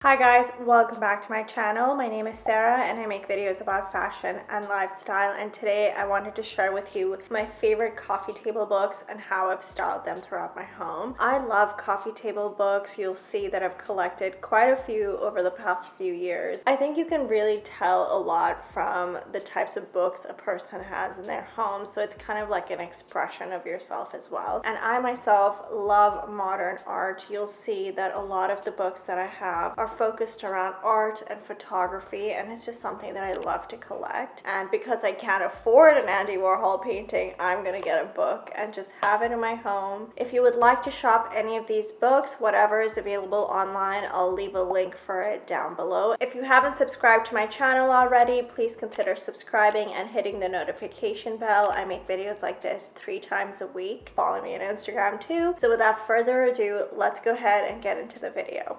Hi guys, welcome back to my channel. My name is Sarah and I make videos about fashion and lifestyle, and today I wanted to share with you my favorite coffee table books and how I've styled them throughout my home. I love coffee table books. You'll see that I've collected quite a few over the past few years. I think you can really tell a lot from the types of books a person has in their home, so it's kind of like an expression of yourself as well. And I myself love modern art. You'll see that a lot of the books that I have are focused around art and photography, and it's just something that I love to collect. And because I can't afford an Andy Warhol painting, I'm gonna get a book and just have it in my home. If you would like to shop any of these books, whatever is available online, I'll leave a link for it down below. If you haven't subscribed to my channel already, please consider subscribing and hitting the notification bell. I make videos like this 3 times a week. Follow me on Instagram too. So without further ado, let's go ahead and get into the video.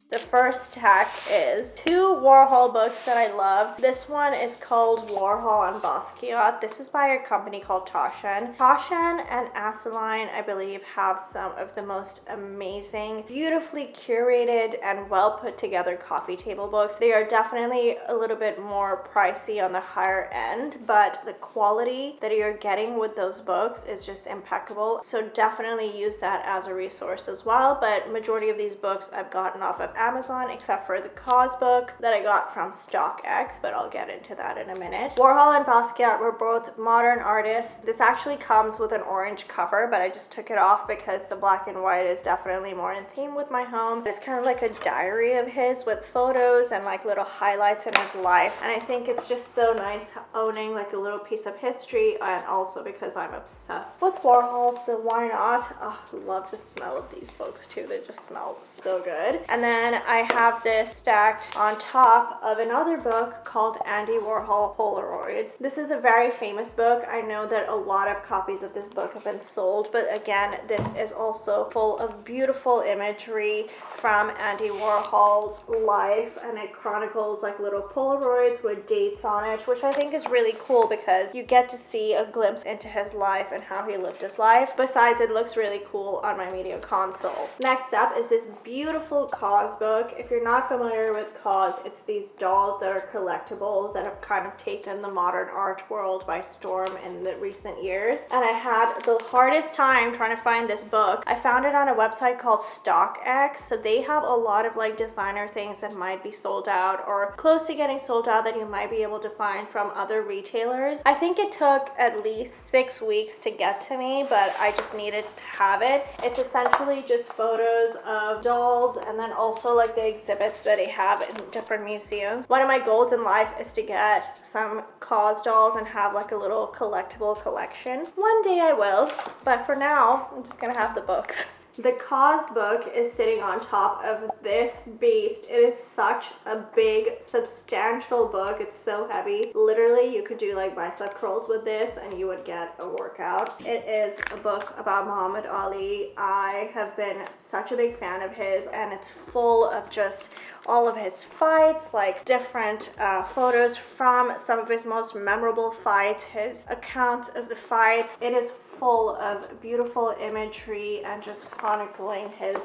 The first stack is 2 Warhol books that I love. This one is called Warhol and Basquiat. This is by a company called Taschen. Taschen and Asaline, I believe, have some of the most amazing, beautifully curated and well put together coffee table books. They are definitely a little bit more pricey on the higher end, but the quality that you're getting with those books is just impeccable. So definitely use that as a resource as well. But majority of these books I've gotten off of Amazon, except for the Cause book that I got from StockX, but I'll get into that in a minute. Warhol and Basquiat were both modern artists. This actually comes with an orange cover, but I just took it off because the black and white is definitely more in theme with my home. It's kind of like a diary of his with photos and like little highlights in his life, and I think it's just so nice owning like a little piece of history, and also because I'm obsessed with Warhol, so why not? Oh, I love the smell of these books too. They just smell so good. And then I have this stacked on top of another book called Andy Warhol Polaroids. This is a very famous book. I know that a lot of copies of this book have been sold, but again, this is also full of beautiful imagery from Andy Warhol's life, and it chronicles like little Polaroids with dates on it, which I think is really cool because you get to see a glimpse into his life and how he lived his life. Besides, it looks really cool on my media console. Next up is this beautiful Cause book. If you're not familiar with Cause, it's these dolls that are collectibles that have kind of taken the modern art world by storm in the recent years. And I had the hardest time trying to find this book. I found it on a website called StockX. So they have a lot of like designer things that might be sold out or close to getting sold out that you might be able to find from other retailers. I think it took at least 6 weeks to get to me, but I just needed to have it. It's essentially just photos of dolls and then also like the exhibits that they have in different museums. One of my goals in life is to get some Cause dolls and have like a little collectible collection. One day I will, but for now I'm just gonna have the books. The Cause book is sitting on top of this beast. It is such a big, substantial book. It's so heavy. Literally, you could do like bicep curls with this and you would get a workout. It is a book about Muhammad Ali. I have been such a big fan of his, and it's full of just all of his fights, like different photos from some of his most memorable fights, his accounts of the fights. It is full of beautiful imagery and just chronicling his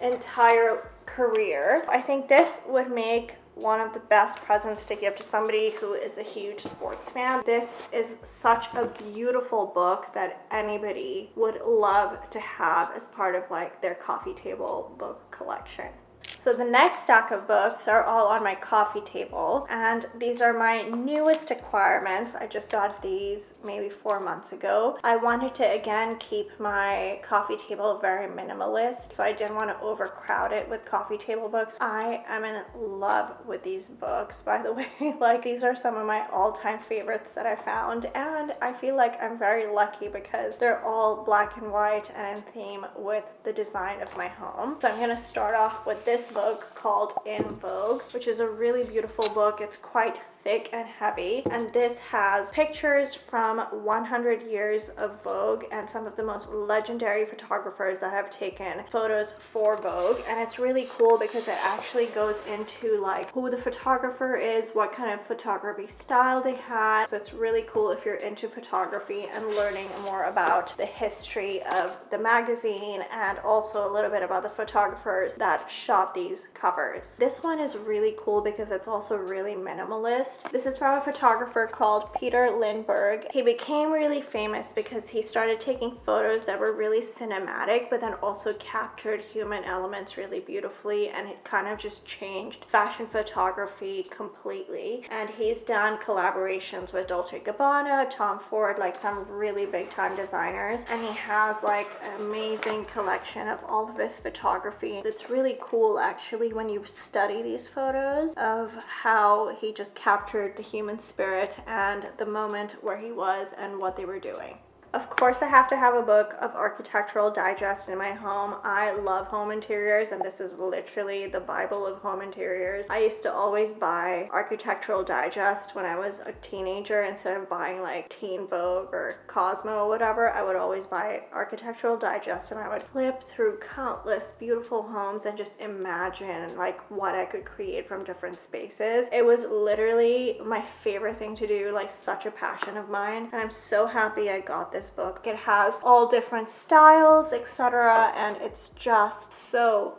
entire career. I think this would make one of the best presents to give to somebody who is a huge sports fan. This is such a beautiful book that anybody would love to have as part of like their coffee table book collection. So the next stack of books are all on my coffee table, and these are my newest acquirements. I just got these maybe 4 months ago. I wanted to again keep my coffee table very minimalist, so I didn't want to overcrowd it with coffee table books. I am in love with these books, by the way. Like, these are some of my all-time favorites that I found, and I feel like I'm very lucky because they're all black and white and in theme with the design of my home. So I'm going to start off with this book called In Vogue, which is a really beautiful book. It's quite thick and heavy, and this has pictures from 100 years of Vogue and some of the most legendary photographers that have taken photos for Vogue. And it's really cool because it actually goes into like who the photographer is, what kind of photography style they had. So it's really cool if you're into photography and learning more about the history of the magazine and also a little bit about the photographers that shot these covers. This one is really cool because it's also really minimalist. This is from a photographer called Peter Lindbergh. He became really famous because he started taking photos that were really cinematic but then also captured human elements really beautifully, and it kind of just changed fashion photography completely. And he's done collaborations with Dolce & Gabbana, Tom Ford, like some really big time designers, and he has like an amazing collection of all of his photography. It's really cool actually when you study these photos of how he just captured the human spirit and the moment where he was and what they were doing. Of course, I have to have a book of architectural digest in my home. I love home interiors, and this is literally the Bible of home interiors. I used to always buy architectural digest when I was a teenager. Instead of buying like Teen Vogue or Cosmo or whatever, I would always buy architectural digest, and I would flip through countless beautiful homes and just imagine like what I could create from different spaces. It was literally my favorite thing to do, like such a passion of mine, and I'm so happy I got this book. It has all different styles, etc., and it's just so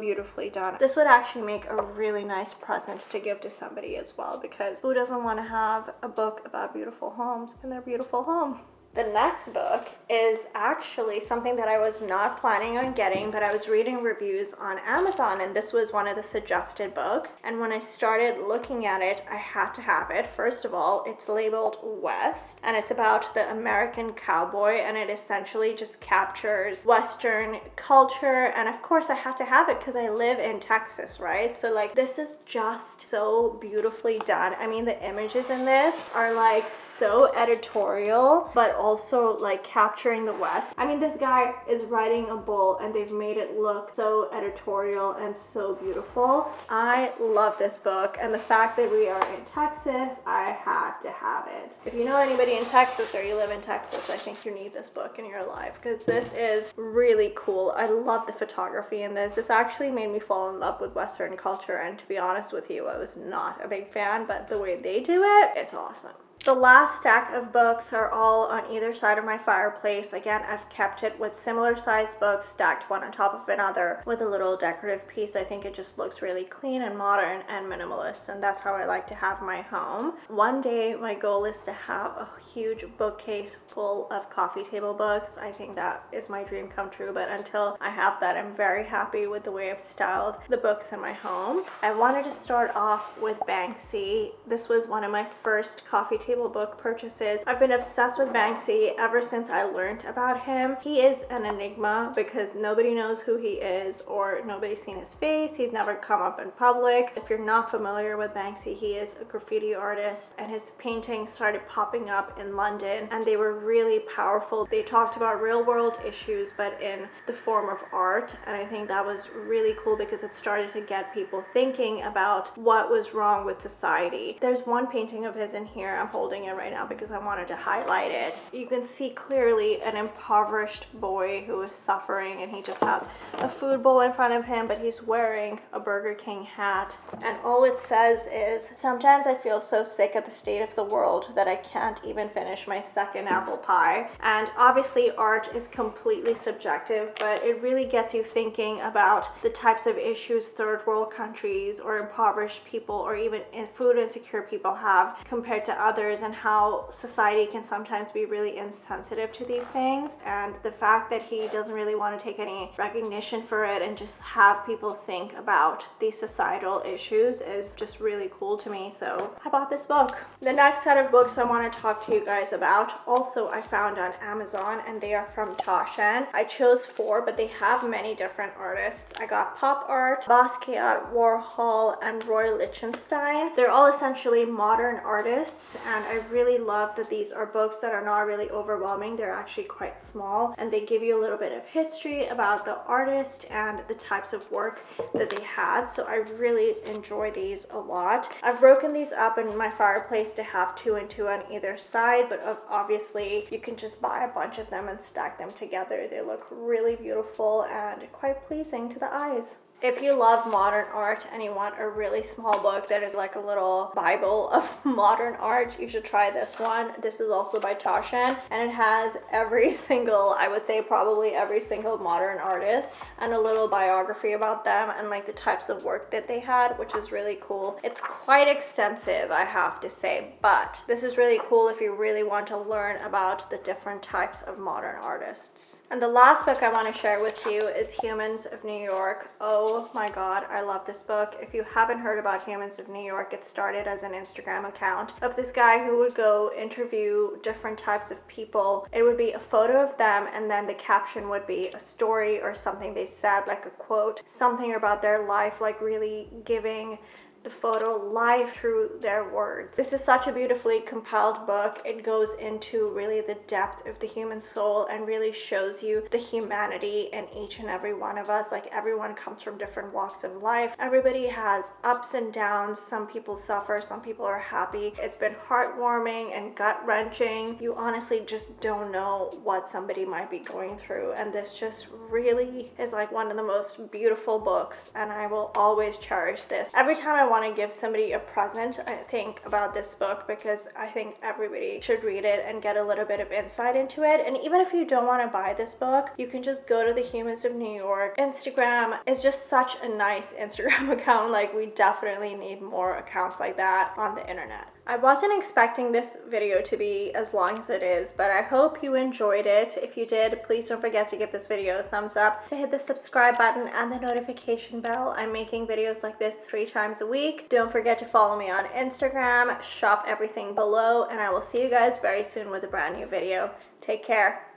beautifully done. This would actually make a really nice present to give to somebody as well, because who doesn't want to have a book about beautiful homes in their beautiful home? The next book is actually something that I was not planning on getting, but I was reading reviews on Amazon, and this was one of the suggested books. And when I started looking at it, I had to have it. First of all, it's labeled West, and it's about the American cowboy, and it essentially just captures Western culture. And of course, I had to have it because I live in Texas, right? So like, this is just so beautifully done. I mean, the images in this are like so editorial, but also like capturing the West. I mean, this guy is riding a bull and they've made it look so editorial and so beautiful. I love this book, and the fact that we are in Texas, I had to have it. If you know anybody in Texas or you live in Texas, I think you need this book in your life because this is really cool. I love the photography in this. This actually made me fall in love with Western culture, and to be honest with you, I was not a big fan, but the way they do it, it's awesome. The last stack of books are all on either side of my fireplace. Again, I've kept it with similar sized books stacked one on top of another with a little decorative piece. I think it just looks really clean and modern and minimalist, and that's how I like to have my home. One day my goal is to have a huge bookcase full of coffee table books. I think that is my dream come true, but until I have that, I'm very happy with the way I've styled the books in my home. I wanted to start off with Banksy. This was one of my first coffee table book purchases. I've been obsessed with Banksy ever since I learned about him. He is an enigma because nobody knows who he is or nobody's seen his face. He's never come up in public. If you're not familiar with Banksy, he is a graffiti artist, and his paintings started popping up in London, and they were really powerful. They talked about real world issues but in the form of art, and I think that was really cool because it started to get people thinking about what was wrong with society. There's one painting of his in here. I'm holding it right now because I wanted to highlight it. You can see clearly an impoverished boy who is suffering, and he just has a food bowl in front of him, but he's wearing a Burger King hat, and all it says is, "Sometimes I feel so sick at the state of the world that I can't even finish my second apple pie." And obviously art is completely subjective, but it really gets you thinking about the types of issues third world countries or impoverished people or even food insecure people have compared to others, and how society can sometimes be really insensitive to these things. And the fact that he doesn't really want to take any recognition for it and just have people think about these societal issues is just really cool to me. So I bought this book. The next set of books I want to talk to you guys about also I found on Amazon, and they are from Toshan. I chose 4, but they have many different artists. I got Pop Art, Basquiat, Warhol, and Roy Lichtenstein. They're all essentially modern artists, and and I really love that these are books that are not really overwhelming. They're actually quite small, and they give you a little bit of history about the artist and the types of work that they had. So I really enjoy these a lot. I've broken these up in my Fireplace to have 2 and 2 on either side, but obviously you can just buy a bunch of them and stack them together. They look really beautiful and quite pleasing to the eyes. If you love modern art and you want a really small book that is like a little Bible of modern art, you should try this one. This is also by Toshan, and it has every single, I would say probably every single modern artist and a little biography about them and like the types of work that they had, which is really cool. It's quite extensive, I have to say, but this is really cool if you really want to learn about the different types of modern artists. And the last book I want to share with you is Humans of New York. Oh my god, I love this book. If you haven't heard about Humans of New York, it started as an Instagram account of this guy who would go interview different types of people. It would be a photo of them, and then the caption would be a story or something they said, like a quote, something about their life, like really giving the photo life through their words. This is such a beautifully compiled book. It goes into really the depth of the human soul and really shows you the humanity in each and every one of us. Like, everyone comes from different walks of life. Everybody has ups and downs. Some people suffer, some people are happy. It's been heartwarming and gut-wrenching. You honestly just don't know what somebody might be going through, and this just really is like one of the most beautiful books, and I will always cherish this. Every time I want to give somebody a present, I think about this book, because I think everybody should read it and get a little bit of insight into it. And even if you don't want to buy this book, you can just go to the Humans of New York Instagram. It's just such a nice Instagram account. Like, we definitely need more accounts like that on the internet. I wasn't expecting this video to be as long as it is, but I hope you enjoyed it. If you did, please don't forget to give this video a thumbs up, to hit the subscribe button and the notification bell. I'm making videos like this 3 times a week. Don't forget to follow me on Instagram, shop everything below, and I will see you guys very soon with a brand new video. Take care.